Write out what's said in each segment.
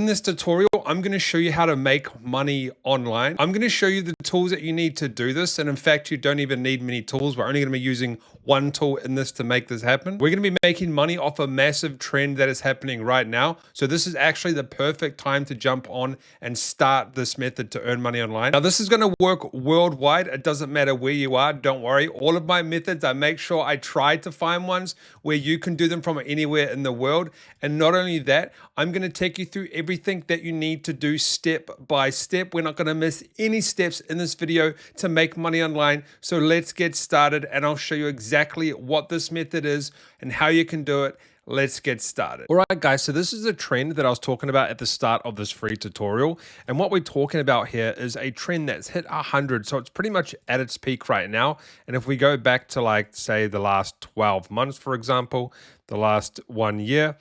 In this tutorial, I'm going to show you how to make money online. I'm going to show you the tools that you need to do this. And in fact, you don't even need many tools. We're only going to be using one tool in this to make this happen. We're going to be making money off a massive trend that is happening right now. So this is actually the perfect time to jump on and start this method to earn money online. Now, this is going to work worldwide. It doesn't matter where you are. Don't worry. All of my methods, I make sure I try to find ones where you can do them from anywhere in the world. And not only that, I'm going to take you through everything that you need to do step by step. We're not going to miss any steps in this video to make money online. So let's get started and I'll show you exactly what this method is and how you can do it. Let's get started. All right, guys, so this is a trend that I was talking about at the start of this free tutorial. And what we're talking about here is a trend that's hit 100. So it's pretty much at its peak right now. And if we go back to like, say, the last 12 months, for example, the last 1 year,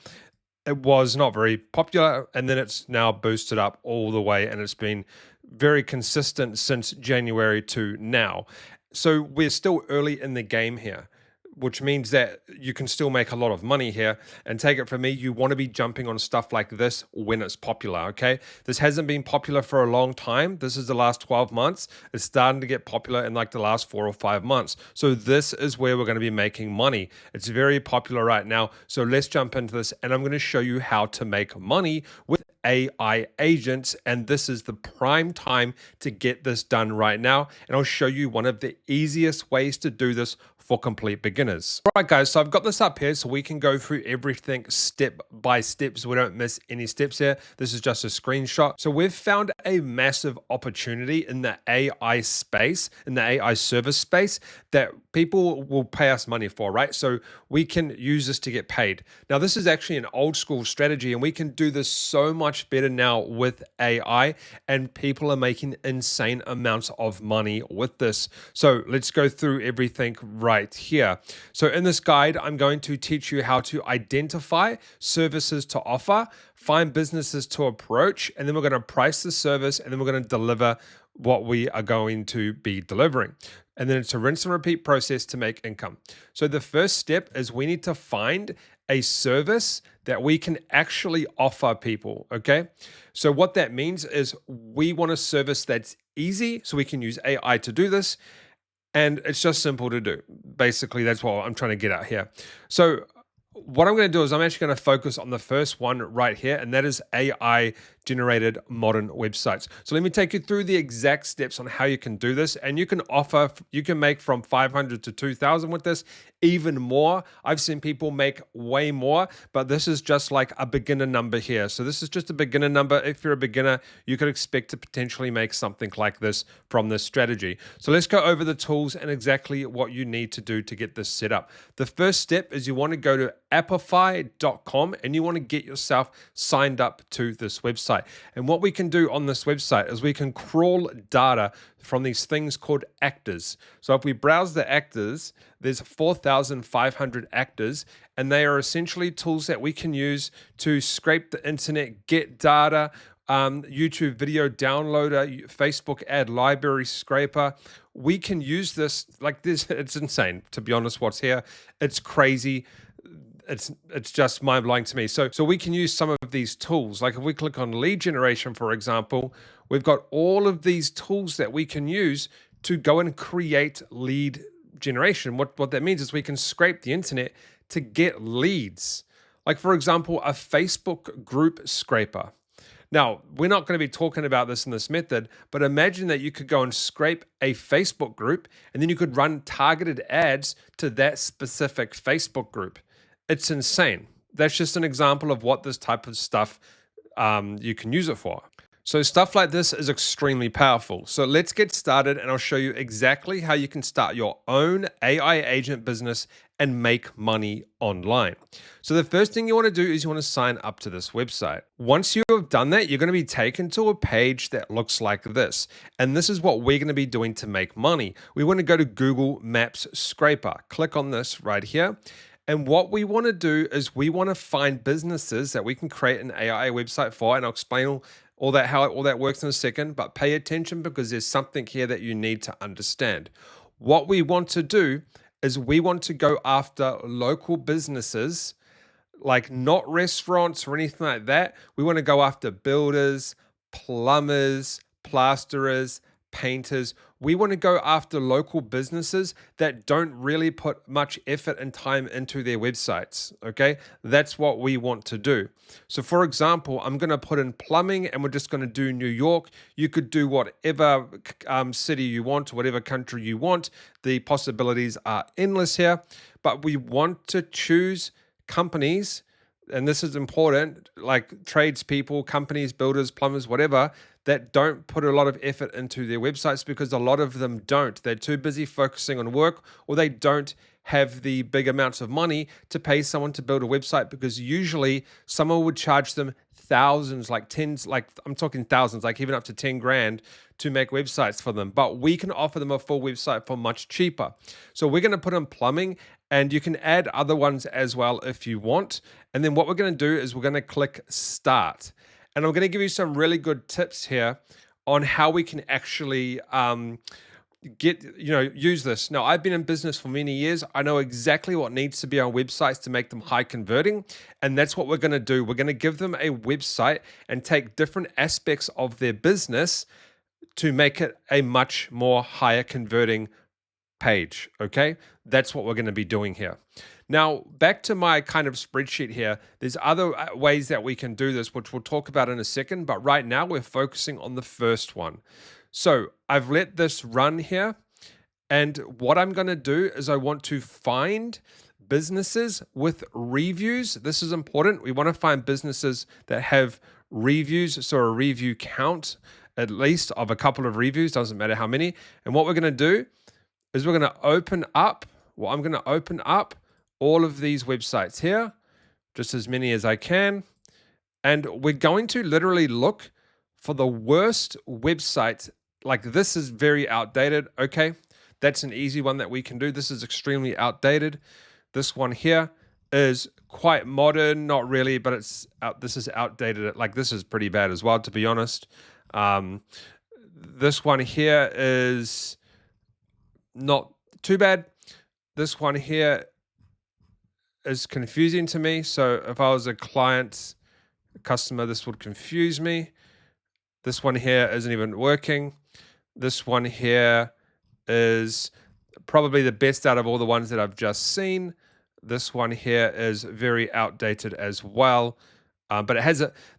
it was not very popular, and then it's now boosted up all the way, and it's been very consistent since January to now. So we're still early in the game here, which means that you can still make a lot of money here. And take it from me, you want to be jumping on stuff like this when it's popular, okay? This hasn't been popular for a long time. This is the last 12 months. It's starting to get popular in like the last 4 or 5 months. So this is where we're going to be making money. It's very popular right now. So let's jump into this, and I'm going to show you how to make money with AI agents, and this is the prime time to get this done right now. And I'll show you one of the easiest ways to do this for complete beginners. All right, guys, so I've got this up here so we can go through everything step by step so we don't miss any steps here. This is just a screenshot. So we've found a massive opportunity in the AI space, in the AI service space, that people will pay us money for, right? So we can use this to get paid. Now, this is actually an old school strategy, and we can do this so much better now with AI, and people are making insane amounts of money with this. So let's go through everything right here. So in this guide, I'm going to teach you how to identify services to offer, find businesses to approach, and then we're going to price the service, and then we're going to deliver what we are going to be delivering. And then it's a rinse and repeat process to make income. So the first step is we need to find a service that we can actually offer people, okay? So what that means is we want a service that's easy, so we can use AI to do this, and it's just simple to do. Basically, that's what I'm trying to get at here. So what I'm going to do is I'm actually going to focus on the first one right here, and that is AI generated modern websites. So let me take you through the exact steps on how you can do this, and you can make from 500 to 2,000 with this, even more. I've seen people make way more, but this is just like a beginner number here. So this is just a beginner number. If you're a beginner, you could expect to potentially make something like this from this strategy. So let's go over the tools and exactly what you need to do to get this set up. The first step is you want to go to Apify.com and you want to get yourself signed up to this website. And what we can do on this website is we can crawl data from these things called actors. So if we browse the actors, there's 4,500 actors, and they are essentially tools that we can use to scrape the internet, get data, YouTube video downloader, Facebook ad library scraper. We can use this like this. It's insane, to be honest, what's here. It's crazy. It's just mind-blowing to me. So we can use some of these tools. Like if we click on lead generation, for example, we've got all of these tools that we can use to go and create lead generation. What that means is we can scrape the internet to get leads. Like for example, a Facebook group scraper. Now, we're not going to be talking about this in this method, but imagine that you could go and scrape a Facebook group, and then you could run targeted ads to that specific Facebook group. It's insane. That's just an example of what this type of stuff you can use it for. So stuff like this is extremely powerful. So let's get started, and I'll show you exactly how you can start your own AI agent business and make money online. So the first thing you want to do is you want to sign up to this website. Once you have done that, you're going to be taken to a page that looks like this. And this is what we're going to be doing to make money. We want to go to Google Maps Scraper. Click on this right here. And what we want to do is we want to find businesses that we can create an AI website for, and I'll explain how all that works in a second, but pay attention because there's something here that you need to understand. What we want to do is we want to go after local businesses like not restaurants or anything like that. We want to go after builders, plumbers, plasterers, painters. We want to go after local businesses that don't really put much effort and time into their websites. Okay, that's what we want to do. So, for example, I'm going to put in plumbing and we're just going to do New York. You could do whatever city you want, whatever country you want. The possibilities are endless here, but we want to choose companies, and this is important, like tradespeople, companies, builders, plumbers, whatever, that don't put a lot of effort into their websites, because a lot of them don't. They're too busy focusing on work, or they don't have the big amounts of money to pay someone to build a website, because usually someone would charge them thousands, like tens, like I'm talking thousands, like even up to 10 grand to make websites for them. But we can offer them a full website for much cheaper. So we're going to put in plumbing, and you can add other ones as well if you want. And then what we're going to do is we're going to click start. And I'm going to give you some really good tips here on how we can actually use this. Now, I've been in business for many years. I know exactly what needs to be on websites to make them high converting. And that's what we're going to do. We're going to give them a website and take different aspects of their business to make it a much more higher converting page. Okay, that's what we're going to be doing here. Now, back to my kind of spreadsheet here. There's other ways that we can do this, which we'll talk about in a second. But right now, we're focusing on the first one. So I've let this run here. And what I'm going to do is I want to find businesses with reviews. This is important. We want to find businesses that have reviews, so a review count at least of a couple of reviews, doesn't matter how many. And what we're going to do is we're going to open up, I'm going to open up all of these websites here, just as many as I can. And we're going to literally look for the worst website. Like, this is very outdated. Okay, that's an easy one that we can do. This is extremely outdated. This one here is quite modern, not really, but this is outdated. Like, this is pretty bad as well, to be honest. This one here is not too bad. This one here is confusing to me. So if I was a customer, this would confuse me. This one here isn't even working. This one here is probably the best out of all the ones that I've just seen. This one here is very outdated as well. But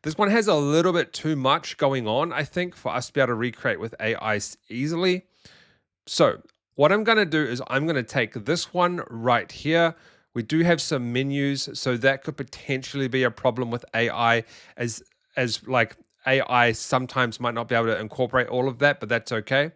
this one has a little bit too much going on, I think, for us to be able to recreate with AI easily. So what I'm going to do is I'm going to take this one right here. We do have some menus, so that could potentially be a problem with AI, as like AI sometimes might not be able to incorporate all of that, but that's okay.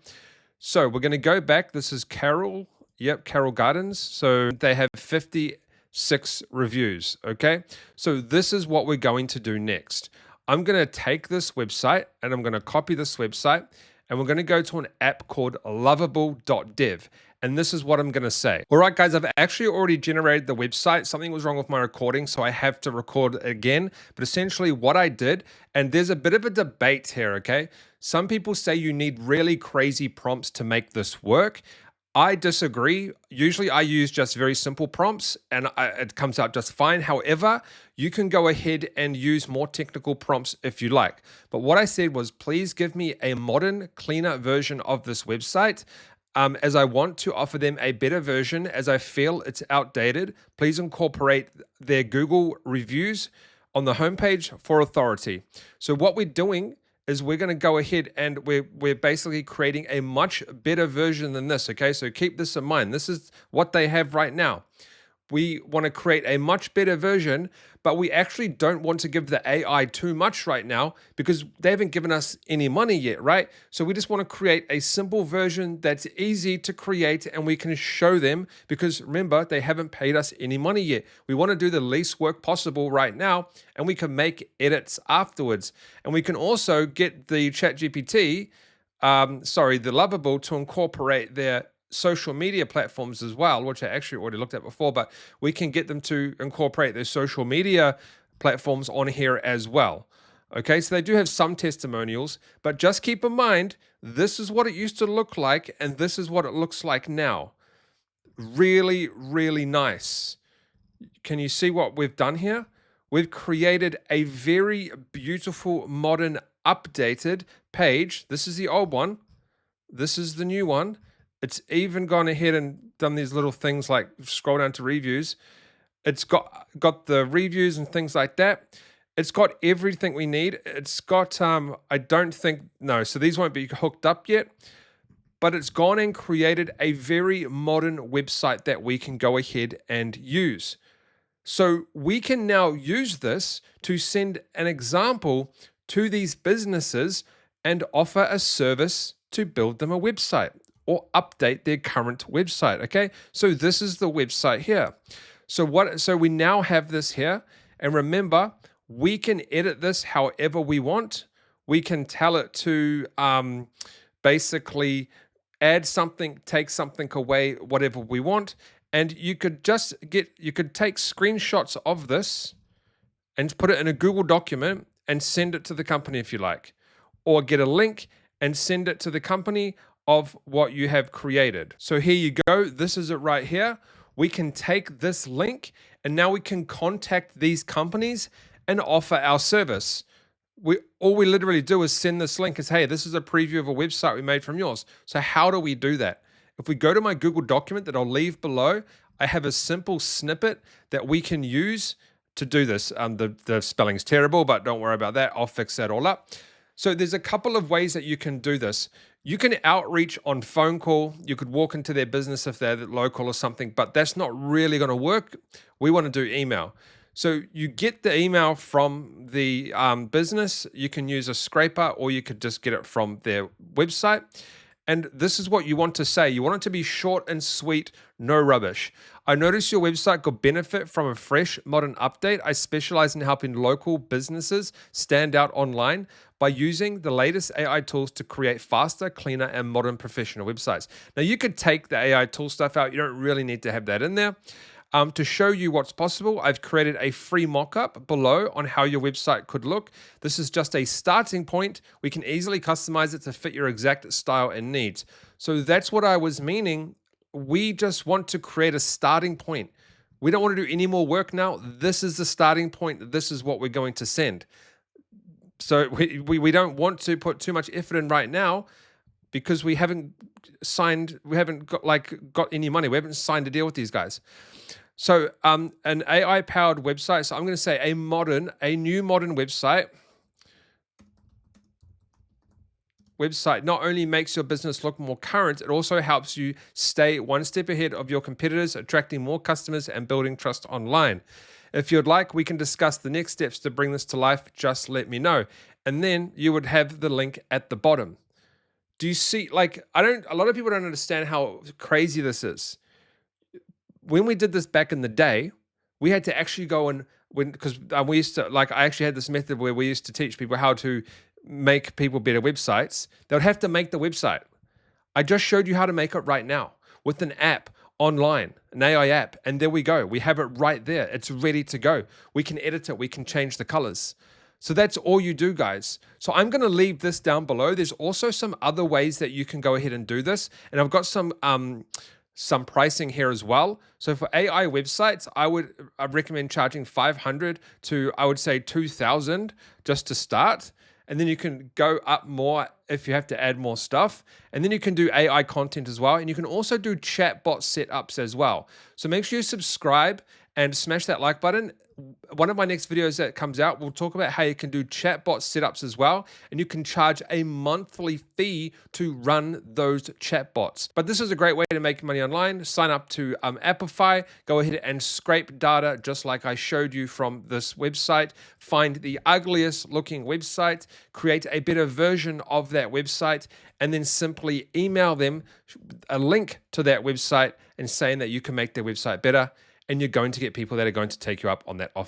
So we're going to go back. This is Carroll. Yep, Carroll Gardens. So they have 56 reviews. Okay. So this is what we're going to do next. I'm going to take this website and I'm going to copy this website, and we're going to go to an app called Lovable.dev. And this is what I'm going to say. All right, guys, I've actually already generated the website. Something was wrong with my recording, so I have to record it again. But essentially what I did, and there's a bit of a debate here, okay? Some people say you need really crazy prompts to make this work. I disagree. Usually I use just very simple prompts and it comes out just fine. However, you can go ahead and use more technical prompts if you like. But what I said was, please give me a modern, cleaner version of this website. As I want to offer them a better version, as I feel it's outdated. Please incorporate their Google reviews on the homepage for authority. So what we're doing is we're going to go ahead and we're basically creating a much better version than this, okay? So keep this in mind. This is what they have right now. We want to create a much better version, but we actually don't want to give the AI too much right now because they haven't given us any money yet, right? So we just want to create a simple version that's easy to create and we can show them, because remember, they haven't paid us any money yet. We want to do the least work possible right now, and we can make edits afterwards. And we can also get the ChatGPT, the Lovable, to incorporate their social media platforms as well, which I actually already looked at before, but we can get them to incorporate their social media platforms on here as well. Okay, so they do have some testimonials, but just keep in mind, this is what it used to look like, and this is what it looks like now. Really, really nice. Can you see what we've done here? we've created a very beautiful, modern, updated page. This is the old one. This is the new one. It's even gone ahead and done these little things like scroll down to reviews. It's got the reviews and things like that. It's got everything we need. It's got, I don't think, no, so these won't be hooked up yet, but it's gone and created a very modern website that we can go ahead and use. So we can now use this to send an example to these businesses and offer a service to build them a website or update their current website. Okay, so this is the website here. So we now have this here, and remember, we can edit this however we want. We can tell it to basically add something, take something away, whatever we want. And you could take screenshots of this and put it in a Google document and send it to the company if you like, or get a link and send it to the company of what you have created. So here you go. This is it right here. We can take this link and now we can contact these companies and offer our service. All we literally do is send this link as, hey, this is a preview of a website we made from yours. So how do we do that? If we go to my Google document that I'll leave below, I have a simple snippet that we can use to do this. The spelling's terrible, but don't worry about that. I'll fix that all up. So there's a couple of ways that you can do this. You can outreach on phone call. You could walk into their business if they're local or something, but that's not really going to work. We want to do email. So you get the email from the business. You can use a scraper, or you could just get it from their website. And this is what you want to say. You want it to be short and sweet, no rubbish. I noticed your website could benefit from a fresh, modern update. I specialize in helping local businesses stand out online by using the latest AI tools to create faster, cleaner, and modern professional websites. Now, you could take the AI tool stuff out. You don't really need to have that in there. To show you what's possible, I've created a free mock-up below on how your website could look. This is just a starting point. We can easily customize it to fit your exact style and needs. So that's what I was meaning. We just want to create a starting point. We don't want to do any more work now. This is the starting point. This is what we're going to send. So we don't want to put too much effort in right now because we haven't got any money. We haven't signed a deal with these guys. So an AI powered website. So I'm going to say a new modern website not only makes your business look more current, it also helps you stay one step ahead of your competitors, attracting more customers and building trust online. If you'd like, we can discuss the next steps to bring this to life. Just let me know. And then you would have the link at the bottom. Do you see, like, a lot of people don't understand how crazy this is. When we did this back in the day, we had to actually go because we used to, I actually had this method where we used to teach people how to make people better websites. They would have to make the website. I just showed you how to make it right now with an app online, an AI app, and there we go. We have it right there. It's ready to go. We can edit it. We can change the colors. So that's all you do, guys. So I'm going to leave this down below. There's also some other ways that you can go ahead and do this. And I've got some pricing here as well. So for AI websites, I recommend charging 500 to, I would say, 2,000 just to start. And then you can go up more if you have to add more stuff. And then you can do AI content as well. And you can also do chatbot setups as well. So make sure you subscribe and smash that like button. One of my next videos that comes out, we'll talk about how you can do chatbot setups as well. And you can charge a monthly fee to run those chatbots. But this is a great way to make money online. Sign up to Apify. Go ahead and scrape data just like I showed you from this website. Find the ugliest looking website, create a better version of that website, and then simply email them a link to that website and saying that you can make their website better. And you're going to get people that are going to take you up on that offer.